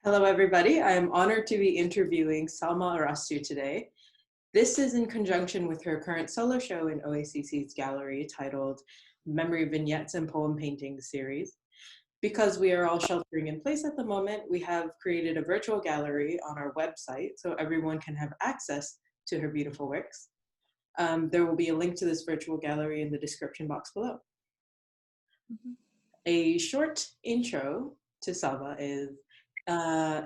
Hello, everybody. I am honored to be interviewing Salma Arastu today. This is in conjunction with her current solo show in OACC's gallery titled Memory Vignettes and Poem Painting Series. Because we are all sheltering in place at the moment, we have created a virtual gallery on our website so everyone can have access to her beautiful works. There will be a link to this virtual gallery in the description box below. A short intro to Salma is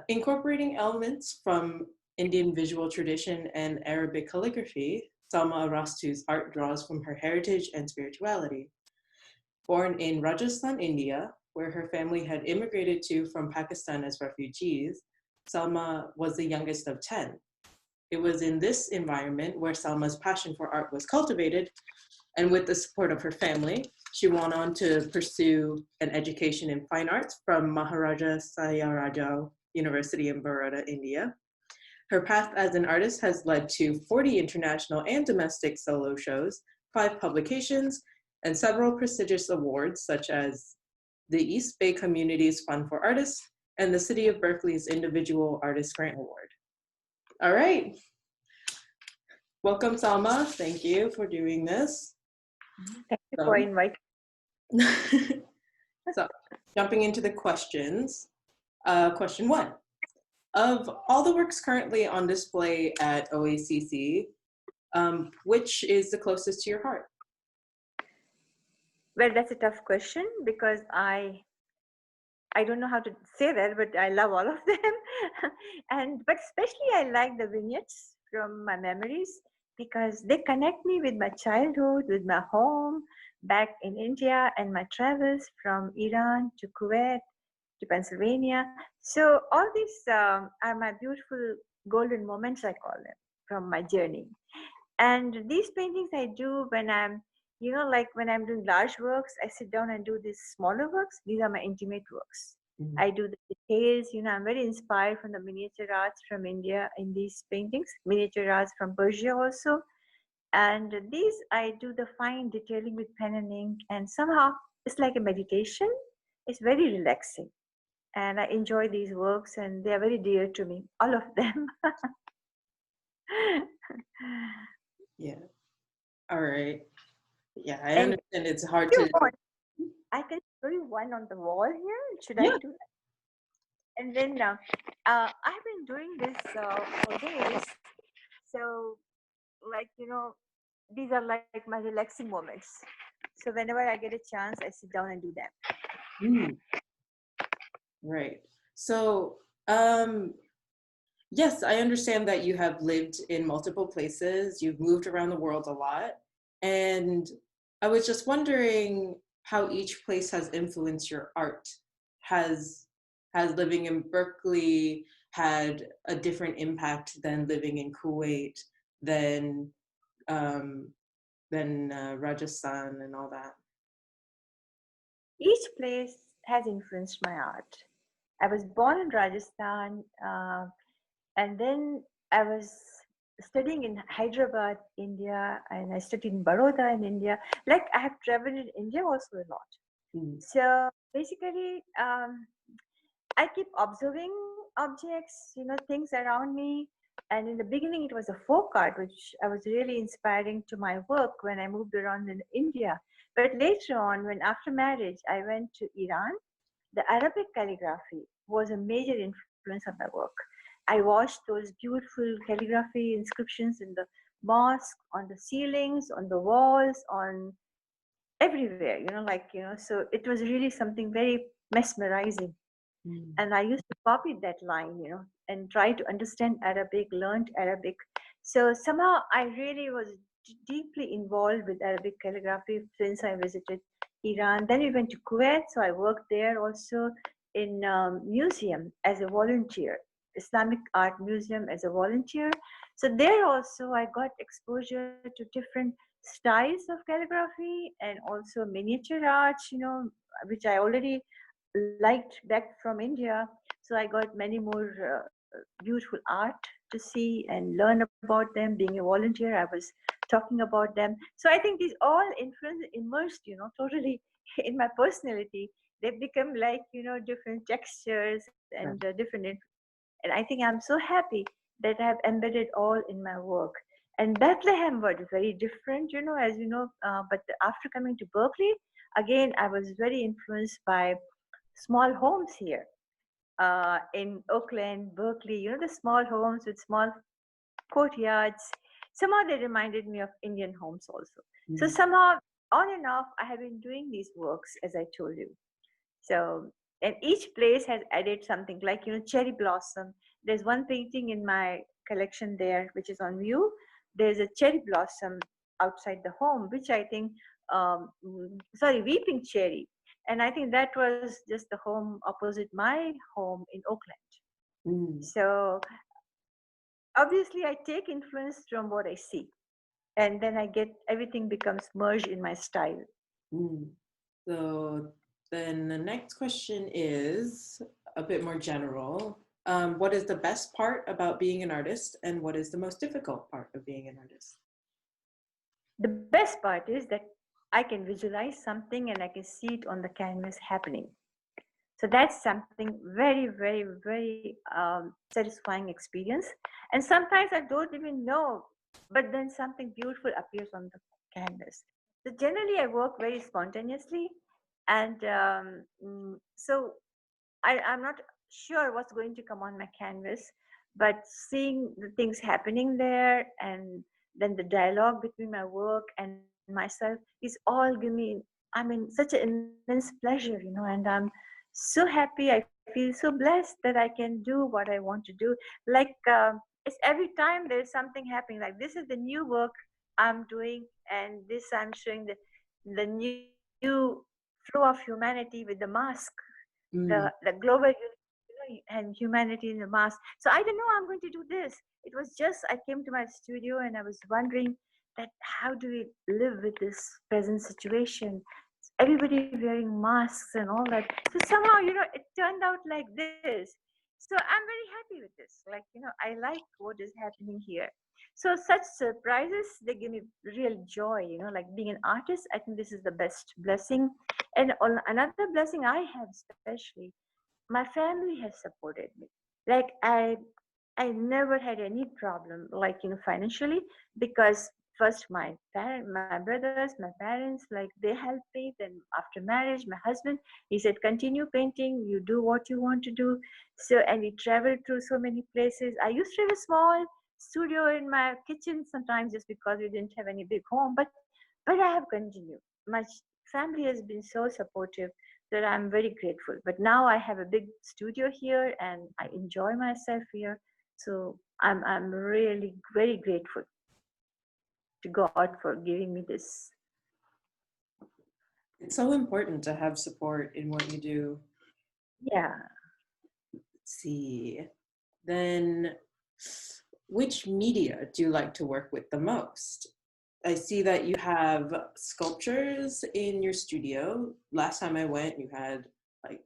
incorporating elements from Indian visual tradition and Arabic calligraphy, Salma Arastu's art draws from her heritage and spirituality. Born in Rajasthan, India, where her family had immigrated to from Pakistan as refugees, Salma was the youngest of 10. It was in this environment where Salma's passion for art was cultivated, and with the support of her family, she went on to pursue an education in fine arts from Maharaja Sayarajah University in Baroda, India. Her path as an artist has led to 40 international and domestic solo shows, 5 publications, and several prestigious awards such as the East Bay Community's Fund for Artists and the City of Berkeley's Individual Artist Grant Award. All right. Welcome, Salma. Thank you for doing this. Thank you for inviting. So, jumping into the questions. Question 1. Of all the works currently on display at OACC, which is the closest to your heart? Well, that's a tough question because I don't know how to say that, but I love all of them. But especially I like the vignettes from my memories because they connect me with my childhood, with my home back in India and my travels from Iran to Kuwait to Pennsylvania. So all these are my beautiful golden moments, I call them, from my journey. And these paintings I do when I'm, like when I'm doing large works, I sit down and do these smaller works. These are my intimate works. Mm-hmm. I do the details, I'm very inspired from the miniature arts from India in these paintings, miniature arts from Persia also. And these, I do the fine detailing with pen and ink, and somehow it's like a meditation. It's very relaxing. And I enjoy these works, and they are very dear to me, all of them. Yeah. All right. Yeah, I understand it's hard to... I can show you one on the wall here. Should I do that? And then I've been doing this for days. So, like, these are like my relaxing moments. So whenever I get a chance, I sit down and do them. Right. So, yes, I understand that you have lived in multiple places. You've moved around the world a lot. And I was just wondering how each place has influenced your art. Has living in Berkeley had a different impact than living in Kuwait, than Rajasthan and all that? Each place has influenced my art. I was born in Rajasthan, and then I was studying in Hyderabad, India, and I studied in Baroda in India. Like I have traveled in India also a lot. Mm. So basically, I keep observing objects, things around me. And in the beginning, it was a folk art, which I was really inspiring to my work when I moved around in India. But later on, when after marriage, I went to Iran, the Arabic calligraphy was a major influence on my work. I watched those beautiful calligraphy inscriptions in the mosque, on the ceilings, on the walls, on everywhere, so it was really something very mesmerizing. Mm. And I used to copy that line, and try to understand Arabic, learned Arabic. So somehow I really was deeply involved with Arabic calligraphy since I visited Iran. Then we went to Kuwait, so I worked there also in museum as a volunteer, Islamic Art Museum as a volunteer. So there also I got exposure to different styles of calligraphy and also miniature arts, which I already liked back from India. So I got many more beautiful art to see and learn about them. Being a volunteer, I was talking about them. So I think these all influence immersed, totally in my personality. They become like, different textures and Right. different. And I think I'm so happy that I have embedded all in my work. And Bethlehem was very different, as you know. But after coming to Berkeley, again, I was very influenced by small homes here in Oakland, Berkeley, the small homes with small courtyards. Somehow they reminded me of Indian homes also. So Mm. somehow, on and off, I have been doing these works, as I told you. So, and each place has added something like, cherry blossom. There's one painting in my collection there, which is on view. There's a cherry blossom outside the home, which I think, sorry, weeping cherry. And I think that was just the home opposite my home in Oakland. Mm. So obviously, I take influence from what I see. And then I get everything becomes merged in my style. Mm. So then the next question is a bit more general. What is the best part about being an artist, and what is the most difficult part of being an artist? The best part is that I can visualize something and I can see it on the canvas happening. So that's something very, very, very satisfying experience. And sometimes I don't even know, but then something beautiful appears on the canvas. So generally, I work very spontaneously, and so I'm not sure what's going to come on my canvas, but seeing the things happening there and then the dialogue between my work and myself is all give me, I mean, such an immense pleasure, and I'm so happy. I feel so blessed that I can do what I want to do. Like, it's every time there's something happening. Like, this is the new work I'm doing, and this I'm showing the new flow of humanity with the mask, the Mm. global and humanity in the mass. So I didn't know I'm going to do this. It was just I came to my studio and I was wondering that how do we live with this present situation? Everybody wearing masks and all that. So somehow, it turned out like this. So I'm very happy with this. Like, I like what is happening here. So such surprises, they give me real joy, like being an artist. I think this is the best blessing. And another blessing I have, especially, my family has supported me. Like, I never had any problem, like, financially, because first my brothers, my parents, like, they helped me. Then after marriage, my husband, he said, continue painting, you do what you want to do. So, and we traveled through so many places. I used to have a small studio in my kitchen sometimes just because we didn't have any big home, but I have continued. My family has been so supportive that I'm very grateful. But now I have a big studio here and I enjoy myself here. So I'm really very grateful to God for giving me this. It's so important to have support in what you do. Yeah. Let's see. Then, which media do you like to work with the most? I see that you have sculptures in your studio. Last time I went, like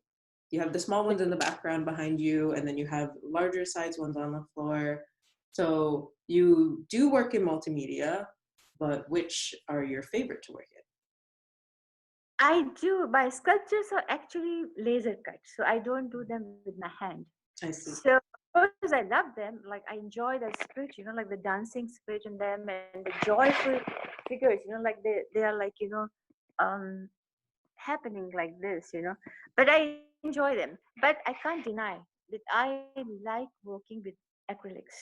you have the small ones in the background behind you, and then you have larger size ones on the floor. So you do work in multimedia, but which are your favorite to work I do. My sculptures are actually laser cut, so I don't do them with my hand. in? I see. So of course I love them. Like I enjoy that spirit, like the dancing spirit in them and the joyful figures, like they are like, um happening like this. But I enjoy them. But I can't deny that I like working with acrylics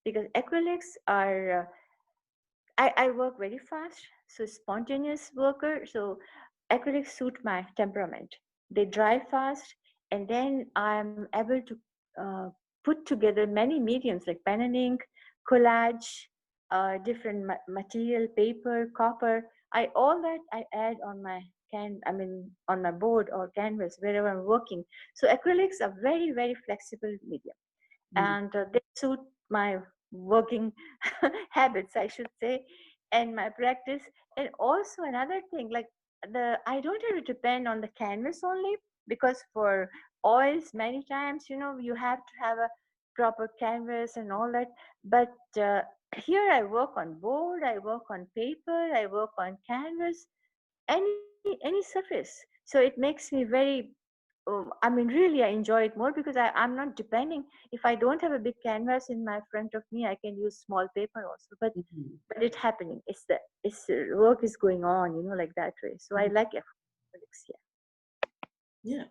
because acrylics are I work very fast, so spontaneous worker. So acrylics suit my temperament. They dry fast, and then I'm able to uh, put together many mediums like pen and ink, collage, different material, paper, copper. I all that I add on my on my board or canvas wherever I'm working. So acrylics are very very flexible medium Mm. and they suit my working habits, I should say, and my practice. And also another thing, like the I don't have to depend on the canvas only, because for oils many times you have to have a proper canvas and all that. But Here I work on board, I work on paper, I work on canvas, any surface. So it makes me very I mean, really, I enjoy it more because I'm not depending. If I don't have a big canvas in my front of me, I can use small paper also. Mhm. But it's happening. It's work is going on, like that way. So I Mhm. like acrylics. Yeah. Yeah.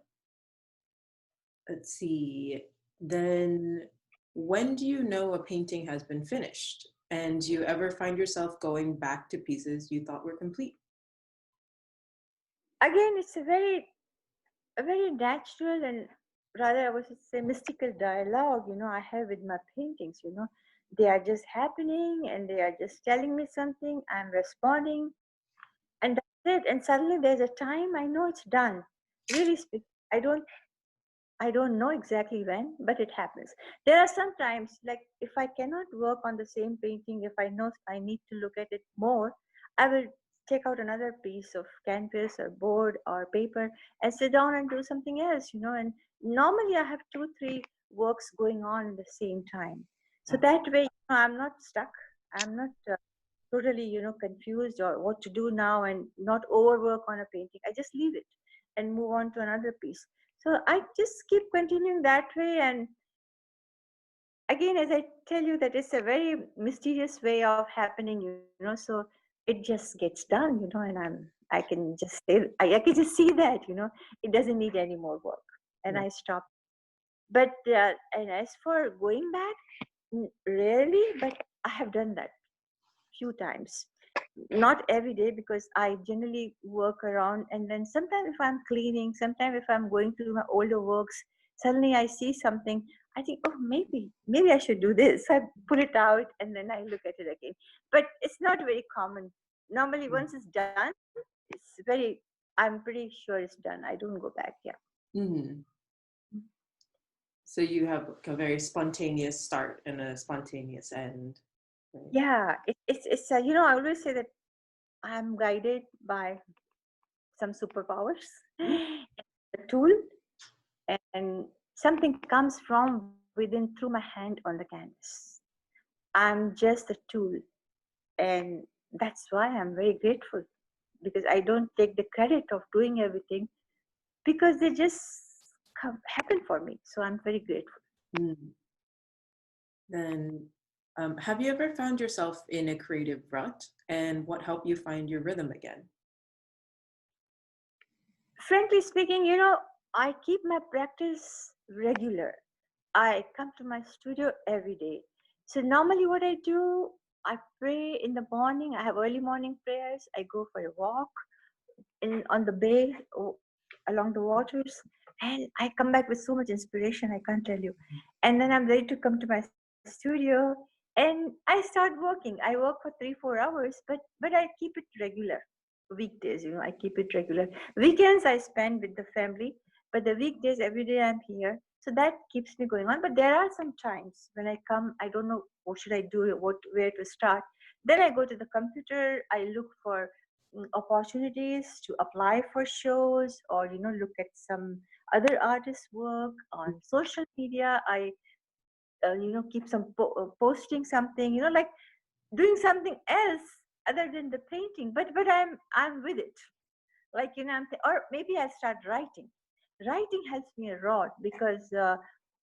Let's see. Then, when do you know a painting has been finished? And do you ever find yourself going back to pieces you thought were complete? Again, it's a very natural and rather I would say mystical dialogue. I have with my paintings. They are just happening and they are just telling me something. I'm responding, and that's it. And suddenly there's a time I know it's done. Really speaking, I don't I don't know exactly when, but it happens. There are some times, like if I cannot work on the same painting, if I know I need to look at it more, I will take out another piece of canvas or board or paper and sit down and do something else. And normally I have two, three works going on at the same time. So Oh. that way, I'm not stuck. I'm not totally confused or what to do now and not overwork on a painting. I just leave it and move on to another piece. So I just keep continuing that way. And again, as I tell you, that it's a very mysterious way of happening. So it just gets done. And I can just say, I can just see that it doesn't need any more work, and Yeah. I stop. But and as for going back, rarely, but I have done that few times, not every day, because I generally work around. And then sometimes if I'm cleaning, sometimes if I'm going through my older works, suddenly I see something. I think, oh, maybe I should do this. So I pull it out and then I look at it again. But it's not very common. Normally, once it's done, it's very. I'm pretty sure it's done. I don't go back. Yeah. Mhm. So you have like a very spontaneous start and a spontaneous end. Right? Yeah. It's. I always say that I'm guided by some superpowers, a tool, and something comes from within through my hand on the canvas. I'm just a tool, and that's why I'm very grateful, because I don't take the credit of doing everything, because they just happen for me. So I'm very grateful. Mm. Then, have you ever found yourself in a creative rut, and what helped you find your rhythm again? Frankly speaking, I keep my practice regular. I come to my studio every day. So normally what I do, I pray in the morning. I have early morning prayers. I go for a walk on the bay, along the waters, and I come back with so much inspiration, I can't tell you. And then I'm ready to come to my studio, and I start working. I work for 3-4 hours, but I keep it regular. Weekdays, I keep it regular. Weekends I spend with the family, but the weekdays every day I'm here. So that keeps me going on. But there are some times when I come, I don't know what should I do, where to start. Then I go to the computer, I look for opportunities to apply for shows, or look at some other artists work on social media. I keep posting something, like doing something else other than the painting, but I'm with it, like or maybe I start writing. Writing helps me a lot, because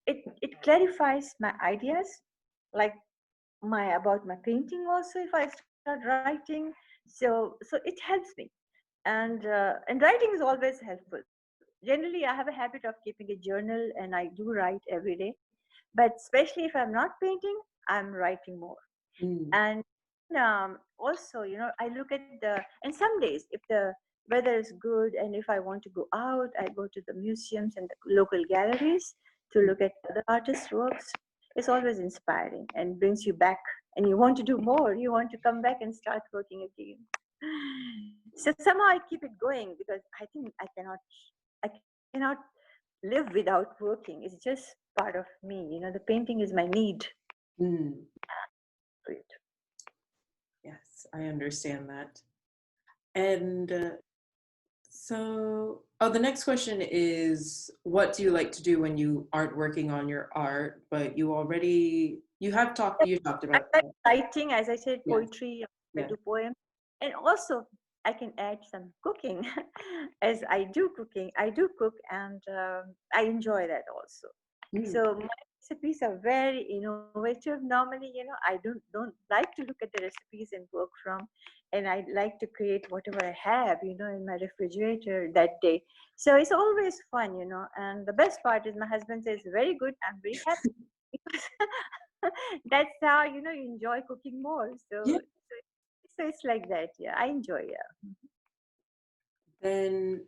it clarifies my ideas, like my about my painting also. If I start writing, so it helps me. And writing is always helpful. Generally I have a habit of keeping a journal, and I do write every day. But especially if I'm not painting, I'm writing more. Mm. And also, I look at and some days, if the weather is good and if I want to go out, I go to the museums and the local galleries to look at other artists' works. It's always inspiring and brings you back, and you want to do more. You want to come back and start working again. So somehow I keep it going, because I think I cannot live without working. It's just part of me. The painting is my need. Mm. Yes, I understand that. And the next question is, what do you like to do when you aren't working on your art, but you already you talked I about like that. writing, as I said, Yeah, poetry, I yeah. do poems. And also, I can add some cooking, as I do cooking. I do cook, and I enjoy that also. Mm. So my recipes are very innovative. Normally, I don't like to look at the recipes and work from, and I like to create whatever I have, in my refrigerator that day. So it's always fun. And the best part is my husband says, "Very good. I'm very happy," because that's how you enjoy cooking more. Yeah. So it's like that. Yeah, I enjoy. Yeah. Then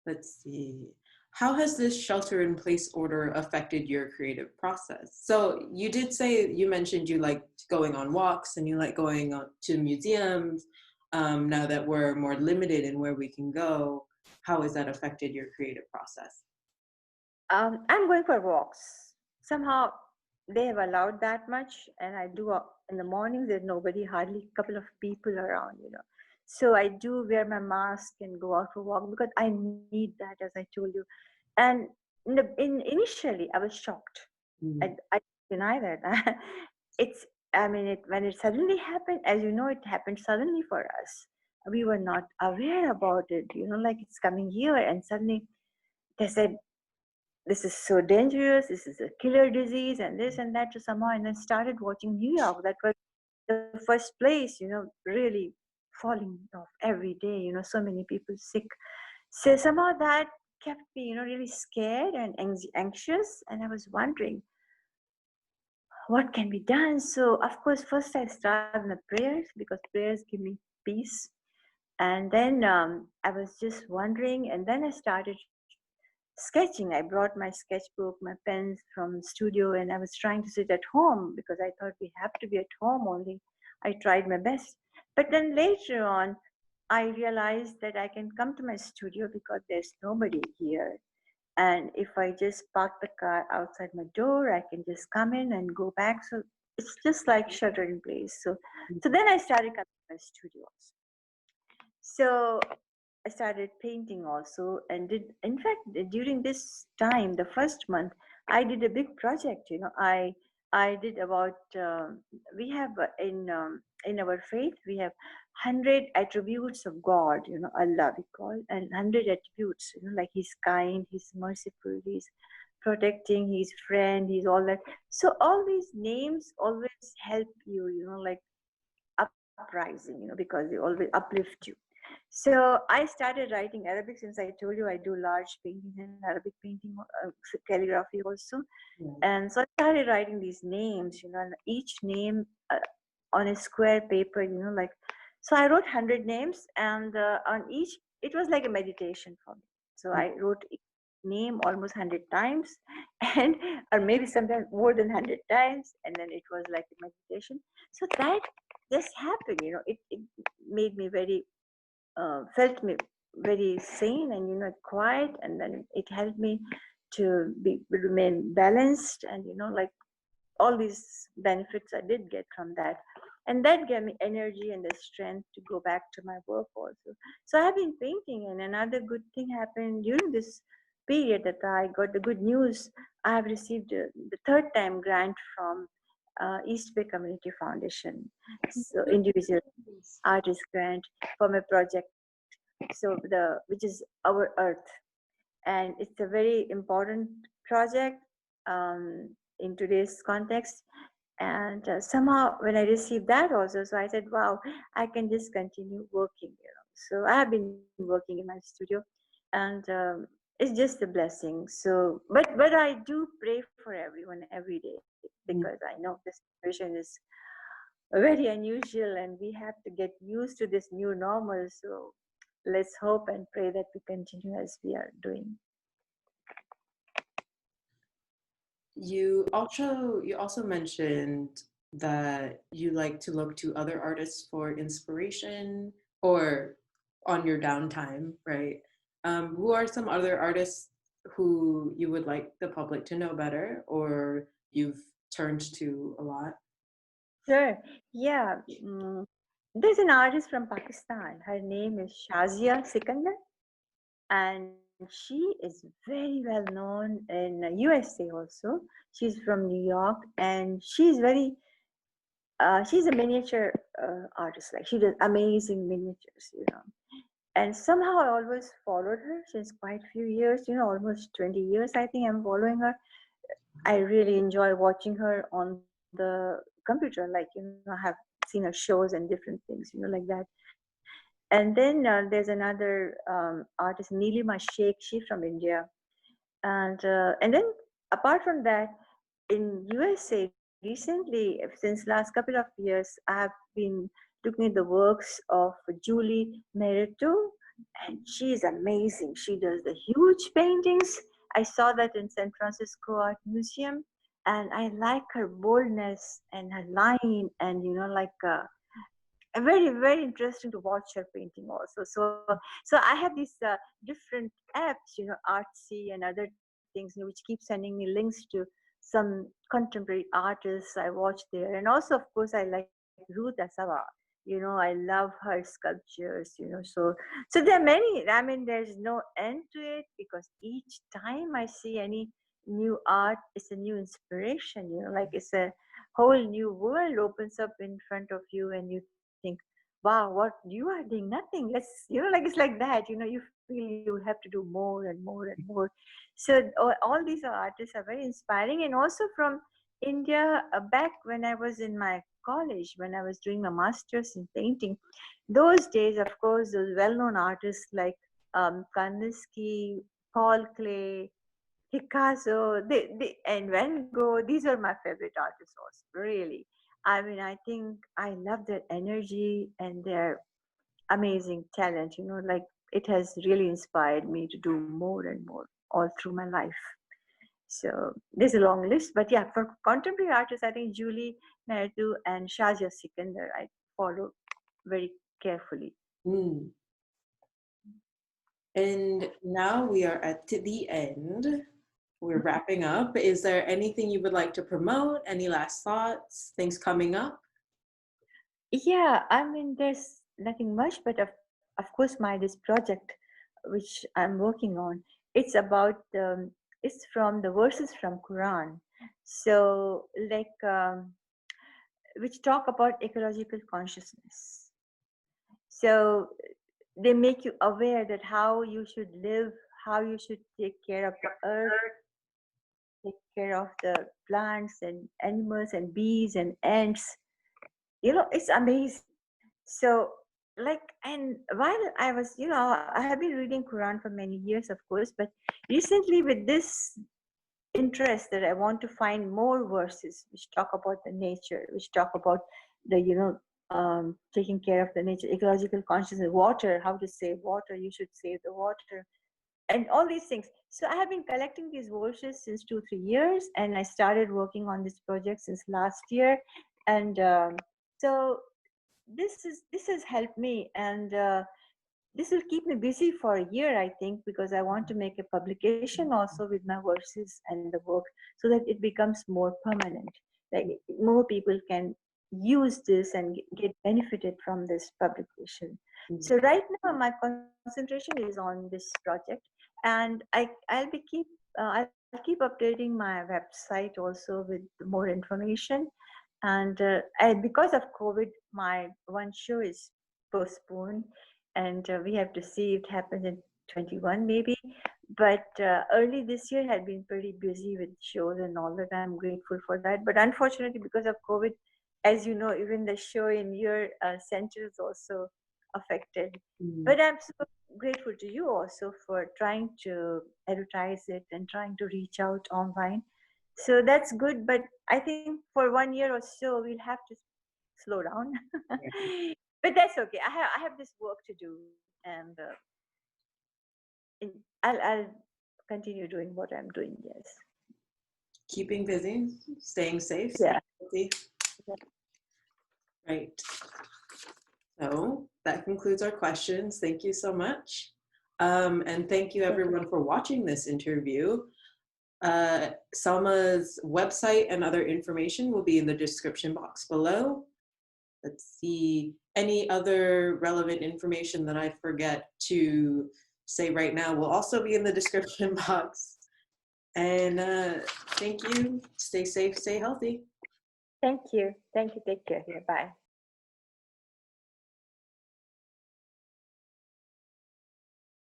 let's see. How has this shelter in place order affected your creative process? So you mentioned you like going on walks and you like going to museums. Now that we're more limited in where we can go, how has that affected your creative process? I'm going for walks. Somehow they have allowed that much, and I do in the mornings. There's nobody, hardly a couple of people around. So I do wear my mask and go out for walk because I need that, as I told you. And initially, I was shocked. Mm. I deny that. It's I mean, when it suddenly happened, as you know, it happened suddenly for us. We were not aware about it. Like it's coming here, and suddenly they said this is so dangerous, this is a killer disease, and this and that. So somehow, and I started watching New York. That was the first place, really falling off every day. So many people sick. So somehow that kept me, really scared and anxious. And I was wondering what can be done. So of course, first I started with prayers because prayers give me peace. And then I was just wondering, and then I started sketching. I brought my sketchbook, my pens from studio, and I was trying to sit at home because I thought we have to be at home only. I tried my best. But then later on, I realized that I can come to my studio because there's nobody here. And if I just park the car outside my door, I can just come in and go back. So it's just like shelter in place. So then I started coming to my studios. So I started painting also, and did in fact during this time, the first month, I did a big project. I did about we have in our faith we have 100 attributes of God. Allah we call, and 100 attributes. Like He's kind, He's merciful, He's protecting, He's friend, He's all that. So all these names always help you. Like uprising. Because they always uplift you. So I started writing Arabic since I told you I do large painting and Arabic painting, calligraphy also. Yeah. And so I started writing these names, and each name on a square paper, like. So I wrote 100 names, and on each, it was like a meditation for me. So I wrote each name almost 100 times, and or maybe sometimes more than 100 times, and then it was like a meditation. So that just happened, it made me very felt me very sane and quiet, and then it helped me to remain balanced, and like all these benefits I did get from that, and that gave me energy and the strength to go back to my work also. So I have been painting, and another good thing happened during this period that I got the good news. I have received the third time grant from East Bay Community Foundation, so individual artist grant for my project, so which is our earth, and it's a very important project in today's context. And somehow when I received that also, so I said, wow, I can just continue working. So I have been working in my studio, and it's just a blessing. So but I do pray for everyone every day, because Mm. I know this situation is very unusual, and we have to get used to this new normal. So let's hope and pray that we continue as we are doing. You also mentioned that you like to look to other artists for inspiration or on your downtime, right? Who are some other artists who you would like the public to know better or you've turned to a lot? Sure. Yeah. There's an artist from Pakistan. Her name is Shazia Sikandar, and she is very well known in USA also. She's from New York, and she's a miniature artist. Like she does amazing miniatures, And somehow I always followed her since quite a few years, almost 20 years. I think I'm following her. I really enjoy watching her on the computer. Like, I have seen her shows and different things, like that. And then there's another artist, Neelima Sheikh. She's from India. And then apart from that, in USA recently, since last couple of years, I have been looking at the works of Julie Meretu, and she is amazing. She does the huge paintings. I saw that in San Francisco Art Museum, and I like her boldness and her line, and very very interesting to watch her painting also. So I have these different apps, Artsy and other things, which keep sending me links to some contemporary artists I watch there. And also, of course, I like Ruth Asava. I love her sculptures. So there are many. I mean, there's no end to it, because each time I see any new art, it's a new inspiration. Like it's a whole new world opens up in front of you, and you think, wow, what you are doing? Nothing. Like it's like that. You feel you have to do more and more and more. So all these artists are very inspiring. And also from India, back when I was in my college, when I was doing my master's in painting, those days, of course, those well-known artists like Kandinsky, Paul Klee, Picasso, and Van Gogh, these are my favorite artists also, really. I mean, I think I love their energy and their amazing talent, like it has really inspired me to do more and more all through my life. So there's a long list, but yeah, for contemporary artists, I think Julie Merdu and Shazia Sikandar I follow very carefully. Mm. And now we are at the end. We're wrapping up. Is there anything you would like to promote? Any last thoughts? Things coming up? Yeah, I mean, there's nothing much, but of course, this project, which I'm working on, it's about it's from the verses from Quran. So, like, which talk about ecological consciousness. So they make you aware that how you should live, how you should take care of the earth, take care of the plants and animals and bees and ants. It's amazing. So, like, and while I was, I have been reading Quran for many years, of course, but recently with this interest that I want to find more verses which talk about the nature, which talk about the, taking care of the nature, ecological consciousness, water, how to save water, you should save the water, and all these things. So I have been collecting these verses since 2-3 years, and I started working on this project since last year. And so this has helped me, and this will keep me busy for a year, I think, because I want to make a publication also with my verses and the work, so that it becomes more permanent. Like more people can use this and get benefited from this publication. So right now, my concentration is on this project, and I'll keep updating my website also with more information. And because of COVID, my one show is postponed, and we have to see if it happens in 21 maybe. But early this year had been pretty busy with shows and all that. I'm grateful for that. But unfortunately, because of COVID, as you know, even the show in your center is also affected. But I'm so grateful to you also for trying to advertise it and trying to reach out online. So that's good. But I think for 1 year or so, we'll have to slow down. But that's okay. I have this work to do, and I'll continue doing what I'm doing. Yes. Keeping busy, staying safe, Yeah. staying healthy. Right. So that concludes our questions. Thank you so much. And thank you everyone for watching this interview. Salma's website and other information will be in the description box below. Let's see, any other relevant information that I forget to say right now will also be in the description box. And thank you. Stay safe, stay healthy. Thank you. Thank you. Take care. Yeah, bye.